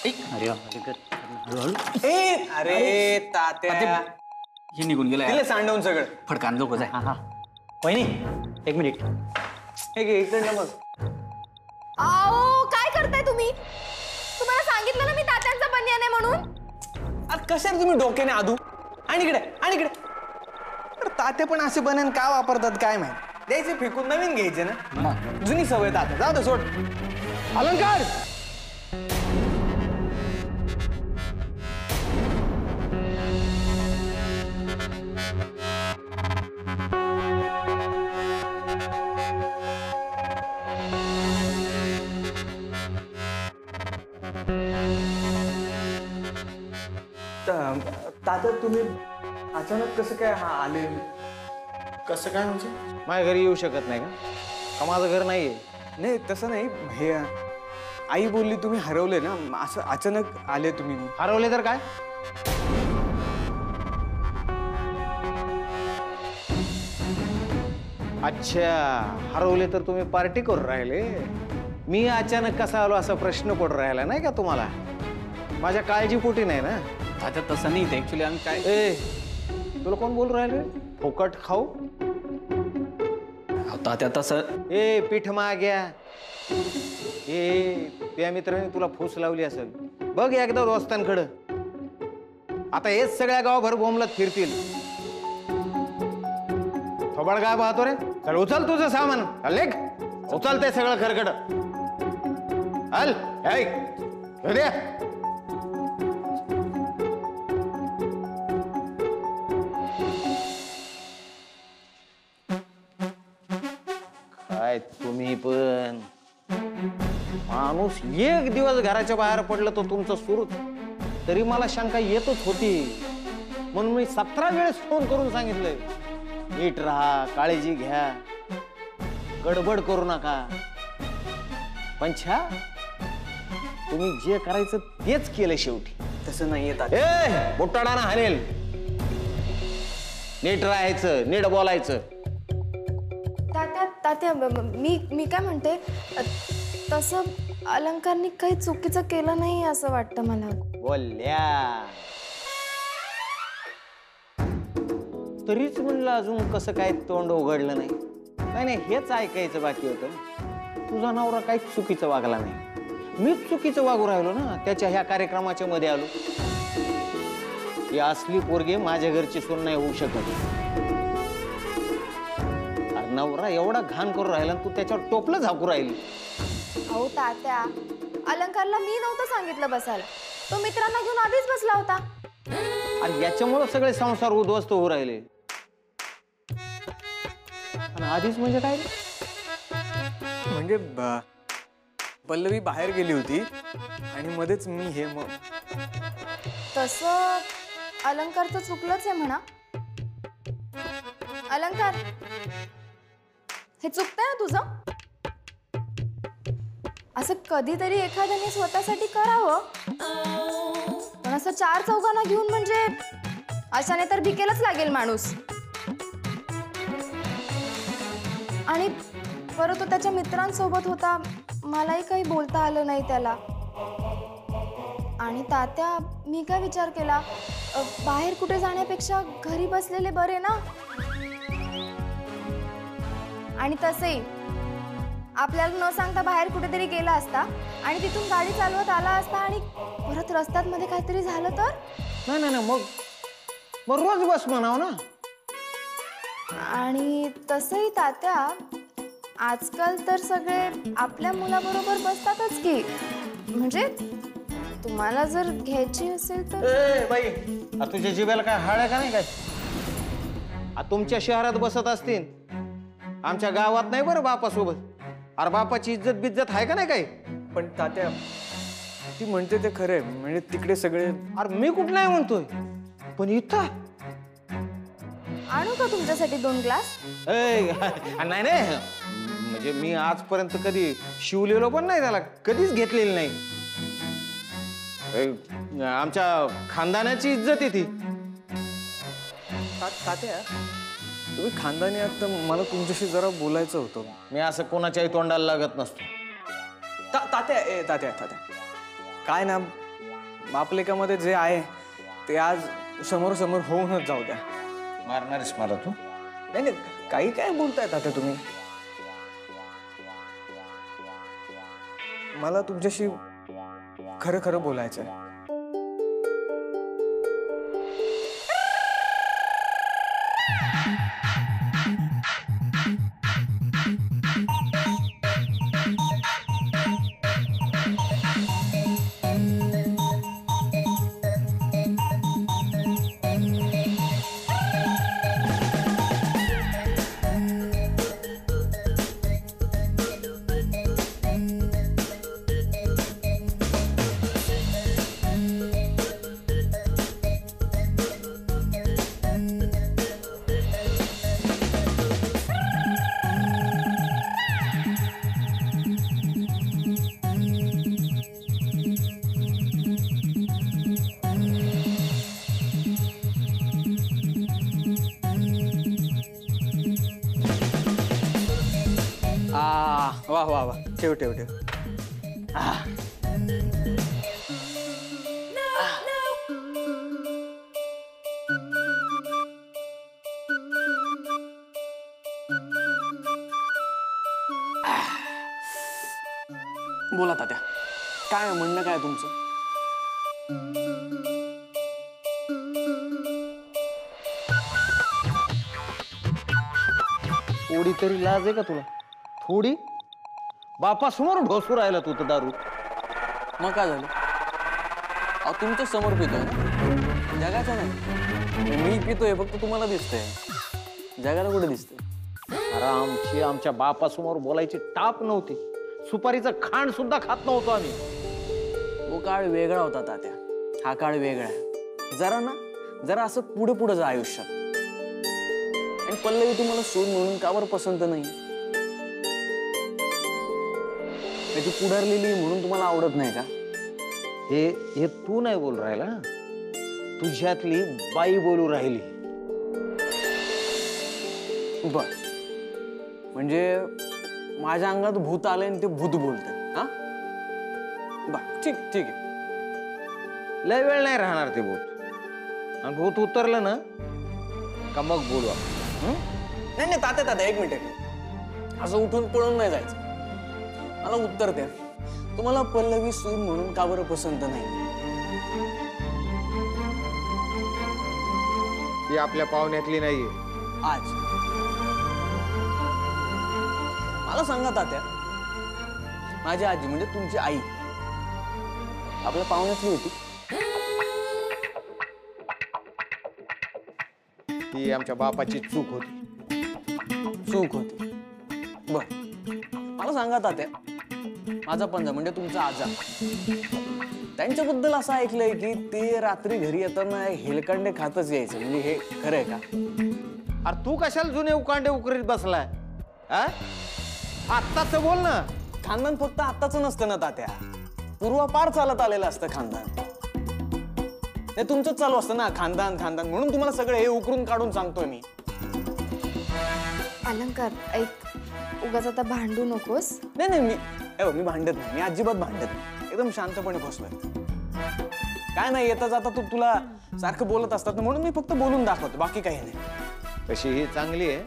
अरे हळूहळू. अरे तात्या हे निघून गेलं तिला सांडवून सगळं फडकान लोक जाय. हा वहिनी एक मिनिट. हे घे इकडनं बघ. आओ काय करताय तुम्ही? तुम्हाला सांगितलं ना मी तात्यांचा बनियान आहे म्हणून. अरे कशाला तुम्ही डोक्याने आदू आणि इकडे आणि इकडे. तात्या पण असे बनेन का वापरतात काय माहिती. द्यायचे फेकून नवीन घ्यायचे ना. जुनी सवय तात्या. जाऊ दे सोड. अलंकार तात्या तुम्ही अचानक कसं काय आले? कसं काय म्हणजे? माझ्या घरी येऊ शकत नाही का माझं घर नाहीये? नाही तसं नाही. हे आई बोलली तुम्ही हरवले ना, असं अचानक आले तुम्ही. हरवले तर काय? अच्छा, हरवले तर तुम्ही पार्टी करून राहिले. मी अचानक कसा आलो असा प्रश्न पडून राहिला नाही का तुम्हाला? माझ्या काळजीपोटी नाही ना. तात्या तसं नाही ते ऍक्च्युली आम्ही काय. ए तुला कोण बोल राहिले? फुकट खाऊ. तात्या तसं. ए पीठ माग्या. ए त्या मित्राने तुला फूस लावली असेल बघ एकदा दोस्तांकडं. आता हेच सगळ्या गावभर बोंबलत फिरतील. थोबाड काय पाहतो रे? चल उचल तुझं सामान. लेख उचलते सगळं खरकड. हल द्या. काय तुम्ही पण माणूस एक दिवस घराच्या बाहेर पडलं तर तुमचं सुरू तरी मला शंका येतच होती. म्हणून मी 17 वेळेस फोन करून सांगितलंय नीट राहा, काळजी घ्या, गडबड करू नका. पण छा तुम्ही जे करायचं तेच केलं शेवटी. तसं नाहीये ए बोटाडाना हाणेल. नीट राहायचं, नीट बोलायचं. तात्या तात्या मी काय म्हणते, तसं अलंकारनी काही चुकीचं केलं नाही असं वाटतं मला. बोलल्या तरीच म्हणलं अजून कसं काय तोंड उघडलं नाही. नाही हेच ऐकायचं बाकी होतं. तुझा नवरा काहीच चुकीचं वागला नाही. मीच चुकीचं वागू राहिलो ना. त्याच्या ह्या कार्यक्रमाच्या मध्ये आलो. ही असली पोरगी माझ्या घरची सून नाही होऊ शकत. नवरा एवढा घाण करून राहिला तू त्याच्यावर टोपलं झाकू राहिली. अहो तात्या, अलंकारला मी नव्हतं सांगितलं बसायला. तो मित्रांना घेऊन आधीच बसला होता. आणि याच्यामुळे सगळे संसार उद्ध्वस्त होऊ राहिले. आणि आधीच म्हणजे काय? म्हणजे पल्लवी बाहेर गेली होती आणि मध्येच मी हे मग. तसं अलंकारचं चुकलंच आहे म्हणा. अलंकार हे चुकतंय ना तुझं. असं कधीतरी एखाद्याने स्वतःसाठी करावं. पण असं 4 चौघांना घेऊन म्हणजे अशाने तर भिकेलच लागेल माणूस. आणि परत तो त्याच्या मित्रांसोबत होता. मलाही काही बोलता आलं नाही त्याला. आणि तात्या मी काय विचार केला, बाहेर कुठे जाण्यापेक्षा घरी बसलेले बरे ना. आणि तसेही आपल्याला न सांगता बाहेर कुठेतरी गेला असता आणि तिथून गाडी चालवत आला असता आणि परत रस्त्यात मध्ये काहीतरी झालं तर. नाही मग रोज बस म्हणाव ना. आणि तसंही तात्या आजकाल तर सगळे आपल्या मुलाबरोबर बसतातच की. म्हणजे तुम्हाला जर घ्यायची असेल तर. ए बाई तुझ्या जिभेला काय हाड आहे का नाही काय? तुमच्या शहरात बसत असतील, आमच्या गावात नाही बरं बापासोबत. अरे बापाची इज्जत बिज्जत आहे का नाही काही? पण तात्या ती म्हणते ते खरंय. म्हणजे तिकडे सगळे. अरे मी कुठं नाही म्हणतोय, पण इथं आणू का तुमच्यासाठी 2 ग्लास? नाही म्हणजे मी आजपर्यंत कधी शिवलेलो पण नाही त्याला, कधीच घेतलेली नाही. आमच्या खानदानाची इज्जत आहे ती. तात्या तुम्ही खानदानी आहात तर मला तुमच्याशी जरा बोलायचं होतं. मी असं कोणाच्याही तोंडाला लागत नसतो. तात्या तात्या काय ना, बापलेकामध्ये जे आहे ते आज समोर समोर होऊनच जाऊ द्या. मारणारच मला तू. नाही नाही, काही काय बोलताय आता तुम्ही. मला तुमच्याशी खरं खरं बोलायचंय. वाह वाह वाह, ठेव ठेव ठेव. बोला तात्या, काय म्हणणं काय तुमचं? थोडी तरी लाज आहे का तुला? थोडी? बापासमोर ढोसू राहिला तू तर दारू. मग काय झालं? अहो तुमच्या समोर पितोय ना, जगाच्या नाही. मी पितोय फक्त तुम्हाला दिसतंय, जगाला कुठे दिसतंय? अरे आमच्या बापासमोर बोलायची टाप नव्हती. सुपारीचं खांड सुद्धा खात नव्हतो आम्ही. तो काळ वेगळा होता तात्या, हा काळ वेगळा आहे. जरा असं पुढे पुढे जा आयुष्यात. आणि पल्लवी तुम्हाला सून म्हणून का बरं पसंत नाही? ती पुढारलेली म्हणून तुम्हाला आवडत नाही का? हे तू नाही बोल राहिला, तुझ्यातली बाई बोलू राहिली. बर, म्हणजे माझ्या अंगात भूत आलंय आणि ते भूत बोलतंय. हा बर, ठीक ठीक आहे. लय वेळ नाही राहणार ते भूत. आणि भूत उतरलं ना का मग बोलू आपण. नाही नाही तात्या, एक मिनिट. असं उठून पळून नाही जायचं. मला उत्तर द्या, तुम्हाला पल्लवी सून म्हणून का बरं पसंत नाही? ती आपल्या पाहुण्यातली नाहीये. आज मला सांगा तात्या, माझी आजी म्हणजे तुमची आई आपल्या पाहुण्यातली होती? ती आमच्या बापाची चूक होती. चूक होती. बर, मला सांगा तात्या, माझा पंजा म्हणजे तुमचा आजा, त्यांच्याबद्दल असं ऐकलंय की ते रात्री घरी येताना हेलकांडे खातच यायचे, म्हणजे हे खरं आहे का? अरे तू कशाला जुने उकांडे उकरीत बसलाय? आत्ताच बोल ना. खानदान फक्त आत्ताच नसतं ना तात्या, पूर्वापार चालत आलेलं असतं खानदान. ते तुमचंच चालू असतं ना, खानदान खानदान. म्हणून तुम्हाला सगळं हे उकरून काढून सांगतोय मी. अलंकार, ऐक, उगाच आता भांडू नकोस. नाही मी भांडत नाही, मी अजिबात भांडत नाही. एकदम शांतपणे बसलोय. काय नाही, येता जाता तुला सारखं बोलत असतात ना, म्हणून मी फक्त बोलून दाखवतो, बाकी काही नाही. तशी ही चांगली आहे.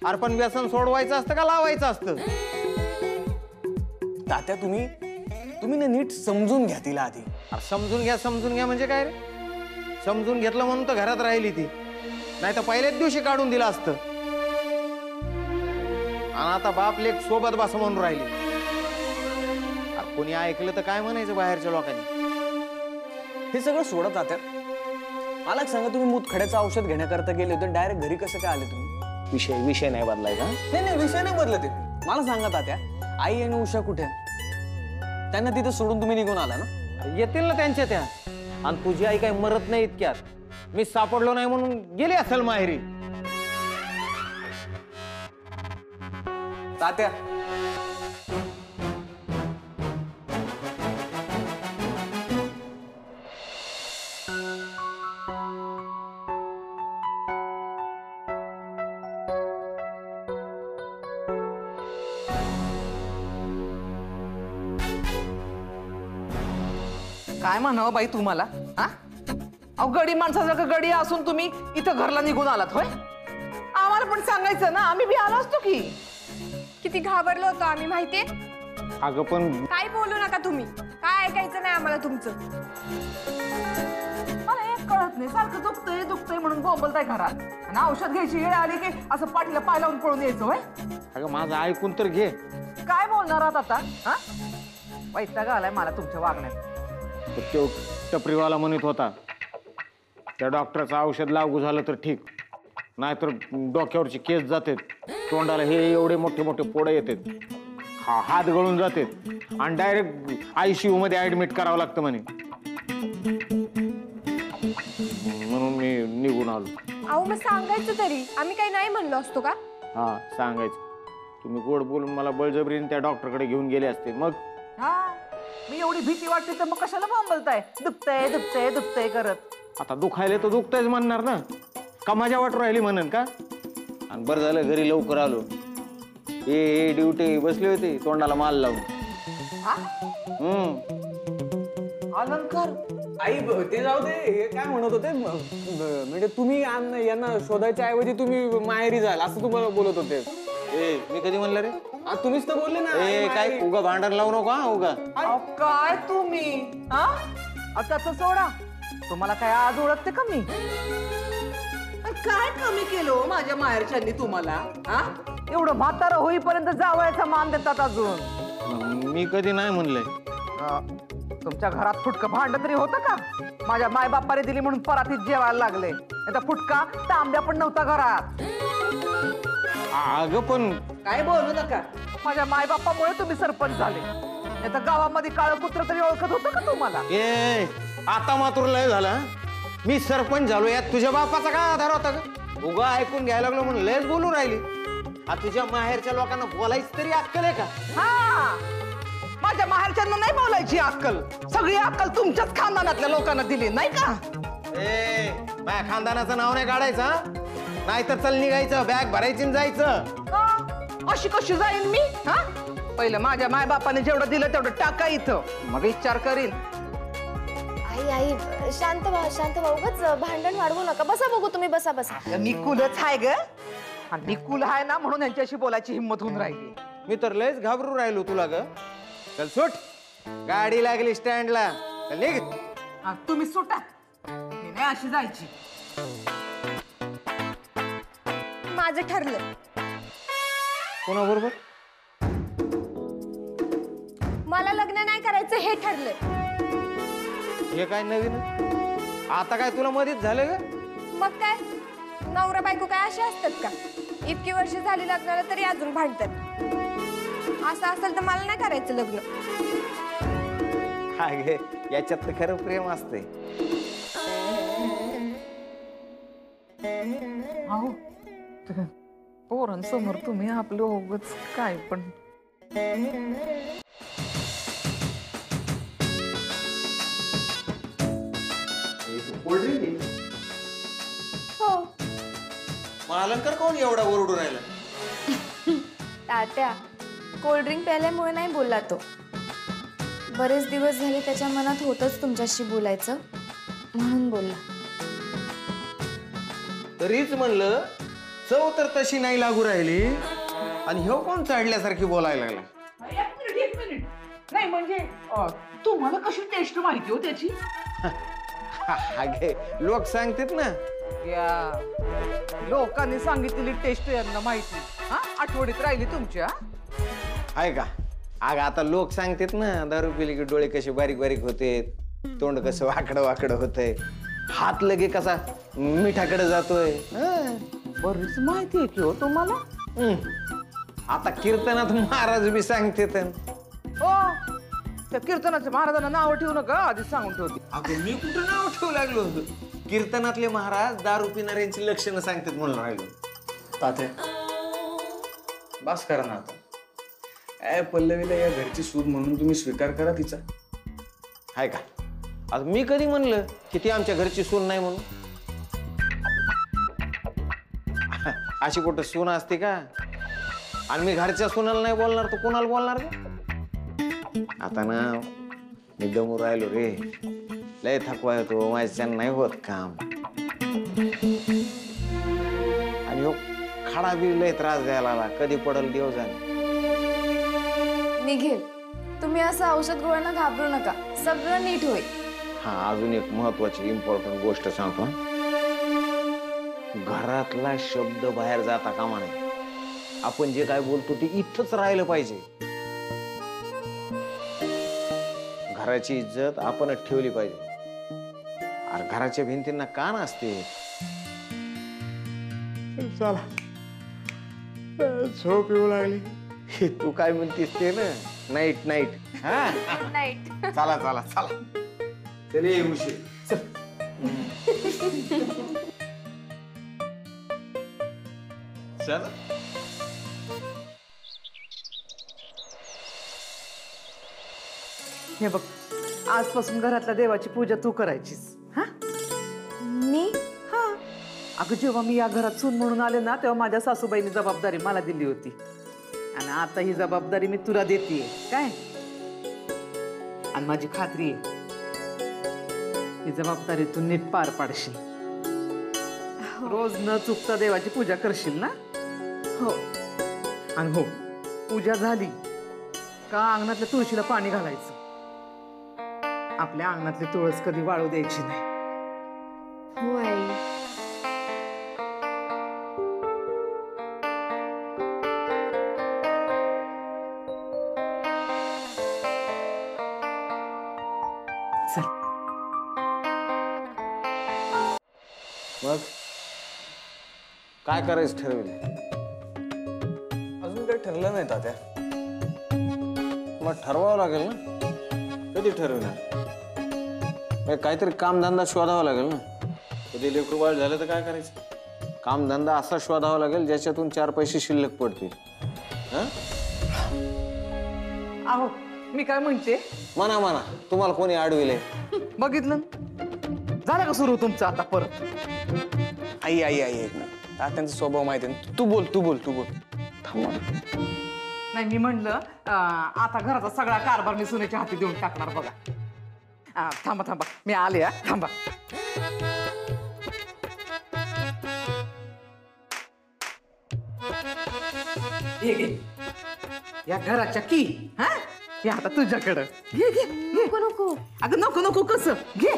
अरे पण व्यसन सोडवायचं असतं का लावायचं असतं? तात्या तुम्ही ना नीट समजून घ्या तिला आधी. अरे समजून घ्या म्हणजे काय रे? समजून घेतलं म्हणून तर घरात राहिली ती, नाही तर पहिल्याच दिवशी काढून दिलं असतं. आणि आता बाप लेक सोबत बस म्हणून राहिली. कोणी ऐकलं तर काय म्हणायचं बाहेरच्या लोकांनी? हे सगळं सोडत तात्या, मला सांगा, तुम्ही मूतखड्याचं औषध घेण्याकरता गेले होते, डायरेक्ट घरी कसं काय आले तुम्ही? विषय नाही बदलायचा. नाही विषय नाही बदलत. मला सांगा तात्या, आई आणि उषा कुठे? त्यांना तिथे सोडून तुम्ही निघून आला ना? येतील ना त्यांच्या त्या. आणि तुझी आई काही मरत नाही इतक्यात. मी सापडलो नाही म्हणून गेली असेल माहेरी. तात्या, काय म्हणावं बाई तुम्हाला? हा अहो गडी माणसासारखं गडी असून तुम्ही इथं घरला निघून आलात होय? आम्हाला पण सांगायचं ना, आम्ही बी आलो असतो की. किती घाबरलो होतो आम्ही माहितीये. अगं पण काय बोलू नका तुम्ही, काय ऐकायचं नाही आम्हाला तुमचं. मला एक कळत नाही, सारखं दुखतंय दुखतंय म्हणून बोंबलताय घरात आणि औषध घ्यायची वेळ आली की असं पाठीला पाय लावून पळून यायचं होय? अगं माझं ऐकून तर घे. काय बोलणार आहात आता? हा वैताग आलाय मला तुमच्या वागण्यात. तो टपरीवाला म्हणत होता त्या डॉक्टरचं औषध लागू झालं तर ठीक, नाहीतर डोक्यावरची केस जाते, तोंडाला हे एवढे मोठे मोठे पोडे येतात, हात गळून जाते आणि डायरेक्ट ICU मध्ये ऍडमिट करावं लागतं म्हणे. म्हणून मी निघून आलो. अहो मग सांगायचं तरी, आम्ही काही नाही म्हणलो असतो का? हा सांगायचं. तुम्ही गोड बोलून मला बळजबरीने त्या डॉक्टरकडे घेऊन गेले असते. मग हा मी एवढी भीती वाटते तर मग कशाला बोंबलताय? दुखतंय दुखतंय दुखतंय करत. आता दुखायला तर दुखतंयच म्हणणार ना, का मजा वाट राहिली म्हणन का? आणि बरं झालं घरी लवकर आलो. ए ड्युटी बसली होती तोंडाला माल लावून. हा अलंकार आई ते जाऊ दे, हे काय म्हणत होते म्हणजे तुम्ही यांना शोधायच्या ऐवजी तुम्ही माहेरी जाल असं तुम्हाला बोलत होते. ए मी कधी म्हणलं रे? तुम्हीच तर बोलले ना. ए काय उगा भांडण लावू नको हा उगा. अहो, काय तुम्ही हा आताच सोडा. तुम्हाला काय आज ओळखते का मी? काय कमी केलं माझ्या माहेरच्यांनी तुम्हाला? हा एवढं म्हातारं होईपर्यंत जावयाचा मान देतात अजून. मी कधी नाही म्हणलंय. तुमच्या घरात फुटकं भांड तरी होतं का? माझ्या मायबापाने दिली म्हणून परातीत जेवायला लागले. आता फुटका तांब्या पण नव्हता घरात. अगं पण काय बोलू नका. माझ्या मायबापामुळे तुम्ही सरपंच झाले. आता गावामध्ये काळं कुत्र तरी ओळखत होतं का तुम्हाला? ए आता मात्र लय झाला. मी सरपंच झालो यात तुझ्या बापाचा काय आधार होता का? उगा ऐकून घ्यायला लागलो म्हणून लयच बोलू राहिली. तुझ्या माहेरच्या लोकांना बोलायची तरी अक्कल आहे का? हा माझ्या माहेरच्यांना नाही बोलायची अक्कल. सगळी अक्कल तुमच्याच खानदानातल्या लोकांना दिली नाही का? ए माझ्या खानदानाचं नाव नाही काढायचं, नाहीतर चल निघायचं, बॅग भरायची आणि जायचं. अशी कशी जाईन मी? हा पहिलं माझ्या मायबापाने जेवढं दिलं तेवढं टाका इथं, मग विचार करीन. आई आई शांत व्हा उगाच भांडण वाढवू नका. बसा बघू तुम्ही, बसा बसा. निकुलच आहे ग. निकुल आहे ना म्हणून यांच्याशी बोलायची हिंमत होऊन राहिली. मी तर लयच घाबरून राहिलो तुला ग. चल सुट, गाडी लागली स्टँडला. चल निघ. तुम्ही सुटा, मी नाही अशी जायची. माझं ठरलं. कोणाबरोबर? मला लग्न नाही करायचं हे ठरलंय. हे काय नवीन? आता काय तुला मध्येच झालं ग? मग काय, नवरा बायको काय असे असतात का? इतकी वर्ष झाली लग्नाला तरी अजून भांडतात. असं असेल तर मला नाही करायचं लग्न. काय गे, याच्यात तर खरं प्रेम असते. पोरांसमोर तुम्ही आपलं उगाच काय पण. हो अलंकार कोण एवढा ओरडून राहिला? तात्या, कोल्ड्रिंक प्यायल्यामुळे नाही बोलला तो. बरेच दिवस झाले त्याच्या मनात होतच तुमच्याशी बोलायचं, म्हणून बोलला. तरीच म्हणलं चव तर तशी नाही लागू राहिली आणि ह्यो कोण चढल्यासारखी बोलायला लागला. एक मिनिट नाही म्हणजे तुम्हाला कशी टेस्ट माहिती हो त्याची? अगे लोक सांगतात ना. या लोकांनी सांगितलेली टेस्ट यांना माहिती. हा आठवडीत राहिली तुमच्या. आहे का? अग आता लोक सांगतात ना, दारू पिली की डोळे कसे बारीक बारीक होते, तोंड कसं वाकडं वाकडं होतंय, हात लगे कसा मिठाकडे जातोय. बरीच माहिती आहे की हो तुम्हाला. आता कीर्तनात महाराज बी सांगतात. हो त्या कीर्तनाच्या महाराजांना नाव ठेवू नका, आधी सांगून ठेवते. अगं मी कुठं नाव ठेवू लागलो होतो? कीर्तनातले महाराज दारू पिणाऱ्यांची लक्षणं सांगतात म्हणून राहिलो. तात्या बस करा ना आता. पल्लवीला या घरची सूद म्हणून तुम्ही स्वीकार करा तिचा. आहे का? आता मी कधी म्हणलं की ती आमच्या घरची सून नाही म्हणून? अशी कुठं सून असते का? आणि मी घरच्या सुनाला नाही बोलणार तर कोणाला बोलणार? आता ना मी दमू राहिलो रे, लय थकवा येतो, माझ्याच्यानं नाही होत काम. आणि हो खाडा बी लय त्रास द्यायला लागला, कधी पडल देव जाणे. निघेल. तुम्ही असं औषध गोळ्यांना घाबरू नका, सगळं नीट होईल. हा, अजून एक महत्वाची इम्पॉर्टंट गोष्ट सांगतो. घरातला शब्द बाहेर जाता कामा नये. आपण जे काय बोलतो ते इथंच राहिलं पाहिजे. घराची इज्जत आपणच ठेवली पाहिजे. अरे घराच्या भिंतींना कान असते. चला, झोप येऊ लागली. तू काय म्हणतीस ते ना, नाईट नाईट. हा, नाईट. चला चला चला. चले उशीर. चल. हे बघ, आजपासून घरातल्या देवाची पूजा तू करायचीस. हा मी हा. अगं जेव्हा मी या घरात सून म्हणून आले ना, तेव्हा माझ्या सासूबाईंनी जबाबदारी मला दिली होती. आणि आता ही जबाबदारी मी तुला देतेय काय. आणि माझी खात्री आहे ही जबाबदारी तू नीट पार पाडशील. रोज न चुकता देवाची पूजा करशील ना. हो. आणि हो, पूजा झाली का अंगणातल्या तुळशीला पाणी घालायचं. आपल्या अंगणातली तुळस कधी वाळू द्यायची नाही. हो आई. चल. मग काय करायचं ठरवलं? अजून काही ठरलं नाही तात्या. मग ठरवावं लागेल ना. कधी ठरवणार? काहीतरी कामधंदा शोधावा लागेल ना. कधी लेकरू बाळ झालं तर काय करायचं? कामधंदा असा शोधावा लागेल ज्याच्यातून 4 पैसे शिल्लक पडतील. आहो, मी काय म्हणते, म्हणा म्हणा, तुम्हाला कोणी अडविले? बघितलं झालं का सुरू तुमचं आता परत? आई आई आई एक मिनिट. तात्यांचा स्वभाव माहिती आहे. तू बोल तू बोल तू बोल. नाही, मी म्हणलं आता घराचा सगळा कारभार मी सुनेच्या हाती देऊन टाकणार बघा. थांबा थांबा, मी आले. थांबा. हे घे, या घराच्या की. हा, हे आता तुझ्याकडं. घे घे. नको नको. अगं नको नको कसं, घे.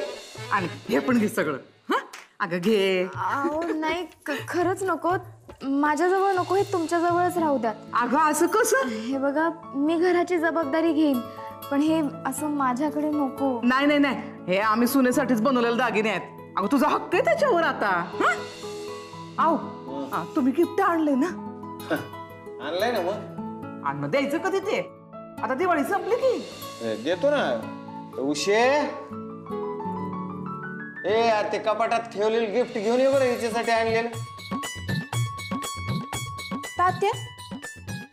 आणि हे पण घे सगळं. हा, अगं घे. अहो नाही, खरंच नको. माझ्याजवळ नको, हे तुमच्याजवळच राहू द्या. अगं असं कसं? हे बघा, मी घराची जबाबदारी घेईन, पण हे असं माझ्याकडे नको. नाही नाही नाही, हे आम्ही सुनेसाठीच बनवलेले दागिने आहेत. अगं तुझा हक्क आहे त्याच्यावर आता. आहो, तुम्ही गिफ्ट आणले ना? आणलंय ना. मग आणि मग द्यायचं कधी ते? आता दिवाळी संपली की. देतो ना. उशे, ए यार, ते कपाटात ठेवलेलं गिफ्ट घेऊन ये बरं, याच्यासाठी आणलेलं. तात्या,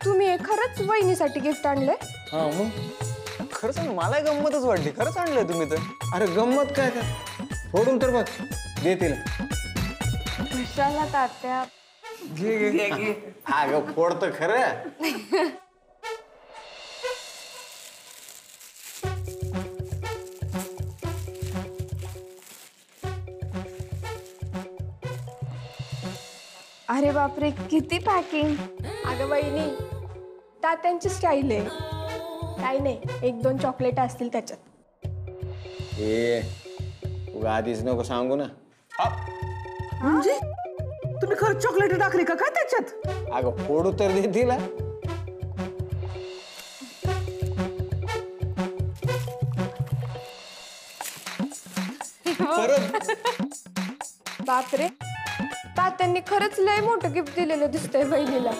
तुम्ही हे खरंच वहिनीसाठी गिफ्ट आणलंय? हा मग खरंच मला गंमतच वाटली. खरंच आणलंय तुम्ही तर. अरे गंमत काय तर, फोडून तर बघ. दे तिला. कशाला तात्या? घे घे घे. अगं फोड तर खरं. अरे बापरे, किती पॅकिंग. अगं वहिनी, तात्यांची स्टाईल आहे. काही नाही, 1-2 चॉकलेट असतील त्याच्यात. ए, तू आधीच नको सांगू ना. म्हणजे तुम्ही खरंच चॉकलेट टाकली का काय त्याच्यात? अगं फोडू तर दे तिला. बापरे, तात्यांनी खरंच लय मोठं गिफ्ट दिलेलं दिसतंय बहिणीला.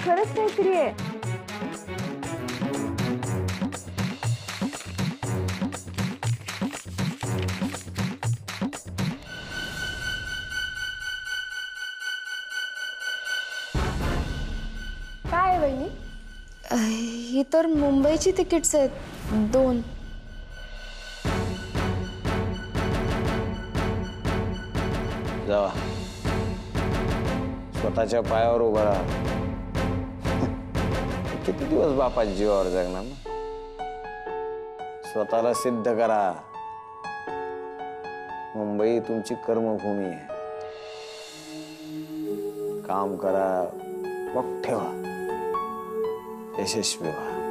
खरंच काहीतरी आहे. काय आहे बहिणी? ही तर मुंबईची तिकीट्स आहेत 2. जावा, स्वतःच्या पायावर उभा राहा. किती दिवस बापाच्या जीवावर जगणार ना. स्वतःला सिद्ध करा. मुंबई तुमची कर्मभूमी आहे. काम करा, मग ठेवा, यशस्वी व्हा.